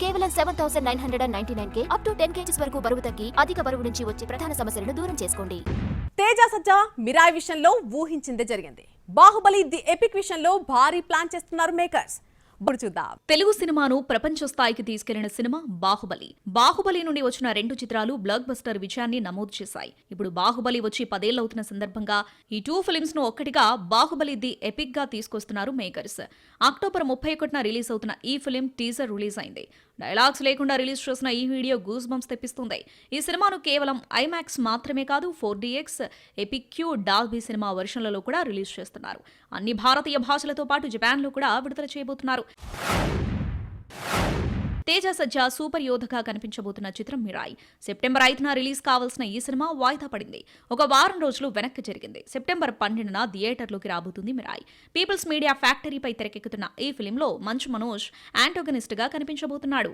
కేవలం 7,999 up to 10 kgs వరకు బరువు తగ్గి అధిక బరువు నుంచి వచ్చే ప్రధాన సమస్యలను దూరం చేసుకోండి. తేజ సజ్జా మిరాయి విషయంలో ఊహించిందే జరిగింది. బాహుబలి ది ఎపిక్ విషయంలో భారీ ప్లాన్ చేస్తున్నారు మేకర్స్. చూద్దాం. తెలుగు సినిమాను ప్రపంచ స్థాయికి తీసుకెళ్లిన సినిమా బాహుబలి. బాహుబలి నుండి వచ్చిన 2 చిత్రాలు బ్లాక్ బస్టర్ విజయాన్ని నమోదు చేశాయి. ఇప్పుడు బాహుబలి వచ్చి 10 ఏళ్లవుతున్న సందర్భంగా ఈ 2 ఫిల్మ్స్ ను ఒక్కటిగా బాహుబలి ది ఎపిక్ గా తీసుకొస్తున్నారు మేకర్స్. అక్టోబర్ 31న రిలీజ్ అవుతున్న ఈ ఫిల్మ్ టీజర్ రిలీజ్ అయింది. డైలాగ్స్ లేకుండా రిలీజ్ చేసిన ఈ వీడియో గూస్ బంప్స్ తెప్పిస్తుంది. ఈ సినిమాను కేవలం ఐమాక్స్ మాత్రమే కాదు 4DX, epic Q, Dolby cinema వెర్షన్లలో కూడా రిలీజ్ చేస్తున్నారు. అన్ని భారతీయ భాషలతో పాటు జపాన్ లో కూడా విడుదల చేయబోతున్నారు. తేజ సజ్జా సూపర్ యోధగా కనిపించబోతున్న చిత్రం మిరాయి. సెప్టెంబర్ 5న రిలీజ్ కావాల్సిన ఈ సినిమా వాయిదా పడింది. ఒక వారం రోజులు వెనక్కి జరిగింది. సెప్టెంబర్ 12న థియేటర్లోకి రాబోతుంది మిరాయి. పీపుల్స్ మీడియా ఫ్యాక్టరీపై తెరకెక్కుతున్న ఈ ఫిలింలో మంచు మనోజ్ యాంటోగనిస్ట్ గా కనిపించబోతున్నాడు.